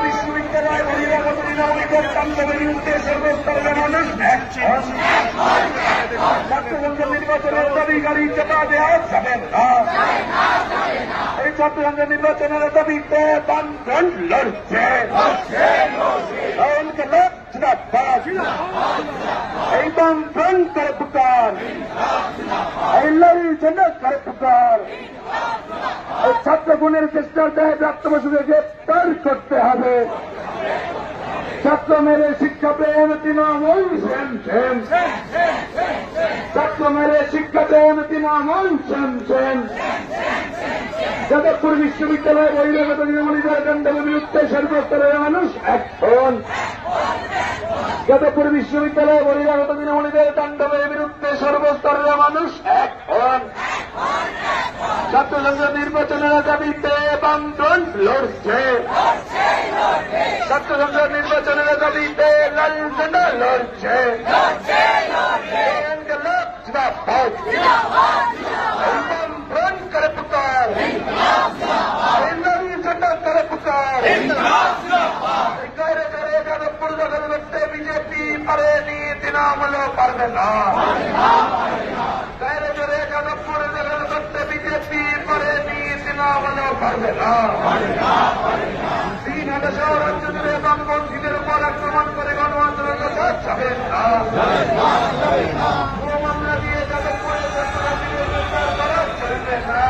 বিশ্ববিদ্যালয় বহিরাগত বিনামূল্যের তাণ্ডবের বিরুদ্ধে সর্বস্তরের মানুষ ছাত্রসংসদ নির্বাচনের দাবিকারী চাপা দেওয়া যাবে না। এই ছাত্রসংসদ নির্বাচনের দাবিতে বামফ্রন্ট লড়ছে। এই বামফ্রন্ট করে পুকার, এই লড়ি ঝন্ডা করে পুকার। এই ছাত্র গুণের চেষ্টার দায় প্রাপ্তবয়স্ককে গ্রেপ্তার করতে হবে। ছাত্র মেরে শিক্ষা প্রেম তৃণমূল সেম সেম, ছাত্র মেরে শিক্ষা প্রেম তৃণমূল সেম সেম। যাদবপুর বিশ্ববিদ্যালয় বহিরাগত তৃণমূলীদের কাণ্ডের বিরুদ্ধে সর্বস্তরের মানুষ এখন। যাদবপুর বিশ্ববিদ্যালয় বহিরাগত তৃণমূলীদের তাণ্ডবের বিরুদ্ধে সর্বস্তরের মানুষ এখন। ছাত্র সংসদ নির্বাচনের দাবিতে বামফ্রন্ট লড়ছে। ছাত্র সংসদ নির্বাচনের দাবিতে লাল ঝান্ডা লড়ছে। বামফ্রন্ট করে পুকার, লাল ঝান্ডা করে পুকার। যাদবপুর দখল করতে বিজেপি পারেনি, তৃণমূল পারবে না। যাদবপুর দখল করতে বিজেপি পারেনি, তৃণমূল পারবে না। 3,000 রাজ্য জুড়ে বামপন্থীদের উপর আক্রমণ করে গণ আন্দোলন যাবে না। মামলা দিয়ে যাদবপুরে করা চলবে না।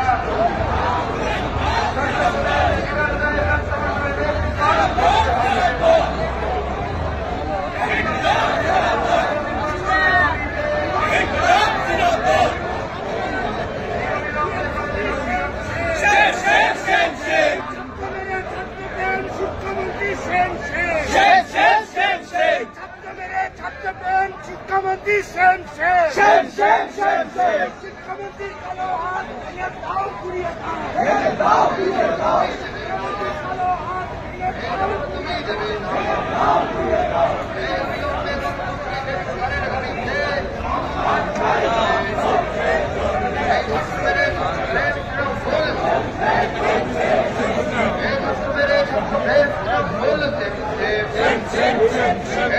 শিক্ষামন্ত্রী same same same same same same, শিক্ষামন্ত্রী কালো হাত ভেঙে দাও, ঘুরিয়ে দাও, ঘুরিয়ে দাও, শিক্ষামন্ত্রী কালো হাত ভেঙে দাও, ঘুরিয়ে দাও, ঘুরিয়ে দাও।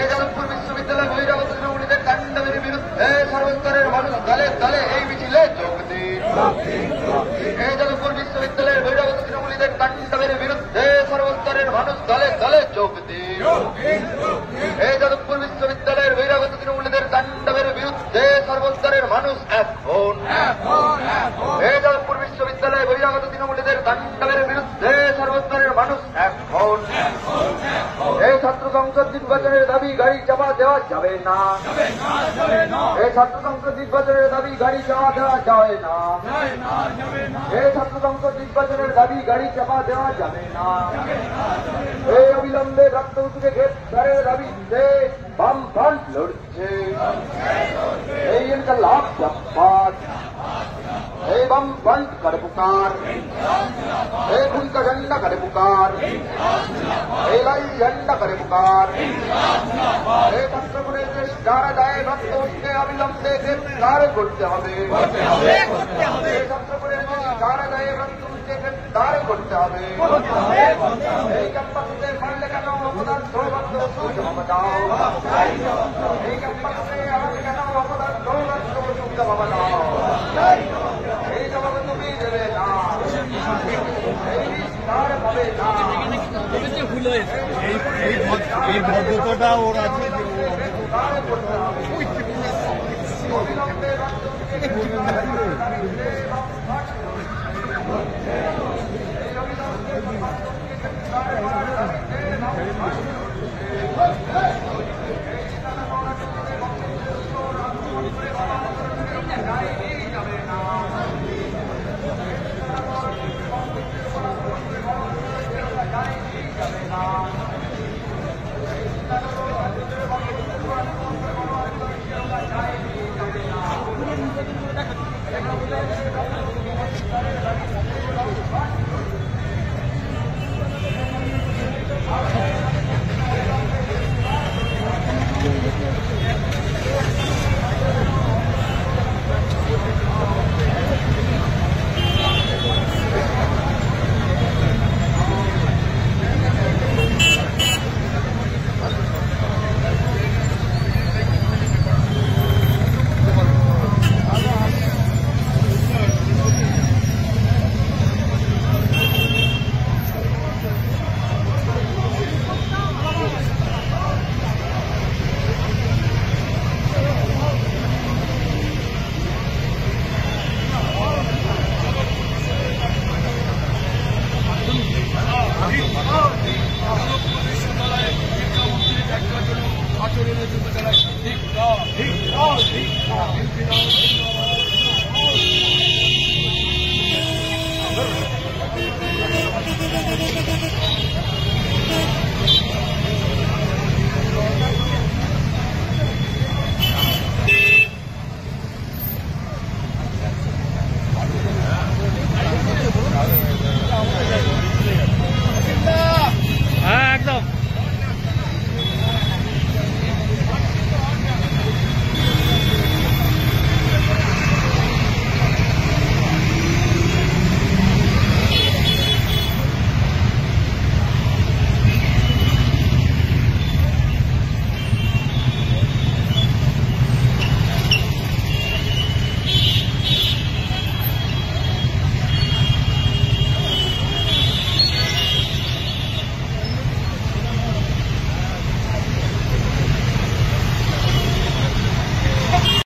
যাদবপুর বিশ্ববিদ্যালয় বহিরাগত তৃণমূলীদের কাণ্ডের বিরুদ্ধে সর্বস্তরের মানুষ দলে দলে এই মিছিলে যোগ দিন। যাদবপুর বিশ্ববিদ্যালয়ের বহিরাগত তৃণমূলীদের কাণ্ডের বিরুদ্ধে সর্বস্তরের মানুষ দলে দলে যোগ দিন। যাদবপুর বিশ্ববিদ্যালয়ের বহিরাগত তৃণমূলীদের কাণ্ডের বিরুদ্ধে সর্বস্তরের মানুষ এখন। যাদবপুর বিশ্ববিদ্যালয়ের বহিরাগত তৃণমূলীদের কাণ্ডের বিরুদ্ধে সর্বস্তরের মানুষ এখন। এই ছাত্র সংসদ নির্বাচনের দাবি গাড়ি চাপা দেওয়া যাবে না। এই ছাত্র সংসদ নির্বাচনের দাবি গাড়ি চাপা দেওয়া যাবে না। এই ছাত্র সংসদ নির্বাচনের দাবি গাড়ি চাপা দেওয়া যাবে না। এই অবিলম্বে প্রাপ্তবয়স্ককে গ্রেপ্তারের দাবিতে বামফ্রন্ট লড়ছে। এই ইনকলাব জিন্দাবাদ। এই বামফ্রন্ট করে পুকার, এই खून का झंडा करे पुकार, এই লাল ঝান্ডা করে পুকার। এই ছাত্রগুণের চেষ্টার দায় প্রাপ্তবয়স্ককে অবিলম্বে গ্রেপ্তার করতে হবে। এই ছাত্রগুণের চেষ্টার দায়ে প্রাপ্তবয়স্ককে গ্রেপ্তার করতে হবে। এই ক্যাম্পাসে মারলে কেন অপদার্থ বাধ্যবস্তু জমা দাও। এই ক্যাম্পাসে আমাকে কেন অপদার্থ বাধ্যবস্তু জমা দাও। এই জবাব তুমি দেবে না, এই বিস্তার পাবে না। এই ভদ্রতাটা ওর আছে। মুক্তি দাও